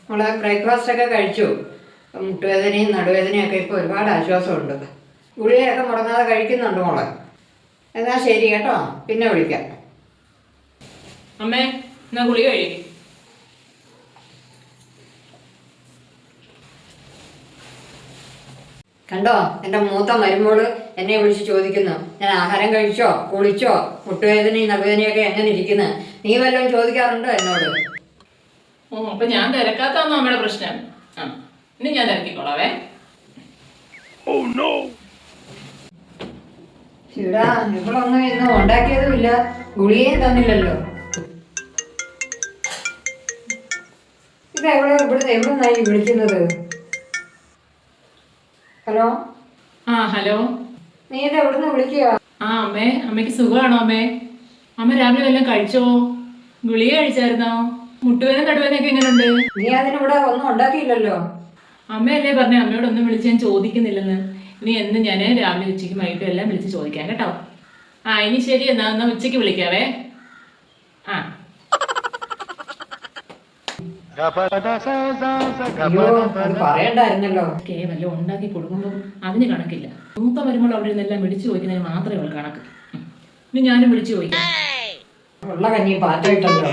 നമ്മളെ ബ്രേക്ക്ഫാസ്റ്റ് ഒക്കെ കഴിച്ചു. മുട്ടുവേദനയും നടുവേദനയൊക്കെ ഇപ്പോൾ ഒരുപാട് ആശ്വാസമുണ്ട്. ഗുളികയൊക്കെ മുടങ്ങാതെ കഴിക്കുന്നുണ്ട് മോളെ. എന്നാൽ ശരി കേട്ടോ, പിന്നെ വിളിക്കാം. അമ്മേ എന്നാ ഗുളിക കഴിക്കും. കണ്ടോ, എൻ്റെ മൂത്ത മരുമോള് എന്നെ വിളിച്ച് ചോദിക്കുന്നു, ഞാൻ ആഹാരം കഴിച്ചോ, കുളിച്ചോ, മുട്ടുവേദനയും നടുവേദനയൊക്കെ എങ്ങനെ ഇരിക്കുന്നു. നീ വല്ലതും ചോദിക്കാറുണ്ടോ എന്നോട്? ഓ അപ്പൊ ഞാൻ തിരക്കാത്താന്നോ അമ്മയുടെ പ്രശ്നം? ആ ഇനി ഞാൻ തിരക്കിക്കോളാവേ. ചീടാ, ഇവളൊന്നും ഇന്ന് ഉണ്ടാക്കിയതുമില്ല, ഗുളികയും തന്നില്ലല്ലോ. എവിടുന്നായി വിളിക്കുന്നത്? ഹലോ. ആ ഹലോ. നീ ഇത് എവിടുന്ന് വിളിക്കുക? ആ അമ്മേ, അമ്മയ്ക്ക് സുഖമാണോ അമ്മേ? അമ്മ രാവിലെ വല്ലതും കഴിച്ചോ? ഗുളിക കഴിച്ചായിരുന്നോ? മുട്ടുവേദന നടുവേദനയൊക്കെ എങ്ങനെയുണ്ട്? നീ അതിനിവിടെ ഒന്നും ഉണ്ടാക്കിയില്ലല്ലോ. അമ്മയല്ലേ പറഞ്ഞേ അമ്മയോടൊന്നും വിളിച്ച് ഞാൻ ചോദിക്കുന്നില്ലെന്ന്. ഇനി എന്ന് ഞാൻ രാവിലെ ഉച്ചയ്ക്കും വൈകിട്ടും എല്ലാം വിളിച്ച് ചോദിക്കാം കേട്ടോ. ആ ഇനി ശരി എന്നാ ഉച്ചയ്ക്ക് വിളിക്കാവേ. ആ പറയണ്ടായിരുന്നല്ലോ. വല്ലതും ഉണ്ടാക്കി കൊടുക്കുമ്പോൾ അതിന് കണക്കില്ല. മൂത്ത വരുമ്പോൾ അവിടെ നിന്നെല്ലാം വിളിച്ചു ചോദിക്കുന്നതിന് മാത്രമേ ഉള്ളൂ കണക്ക്. ഇനി ഞാനും വിളിച്ചു ചോദിക്കാം. ഉള്ള കഞ്ഞി പാറ്റായിട്ടല്ലോ.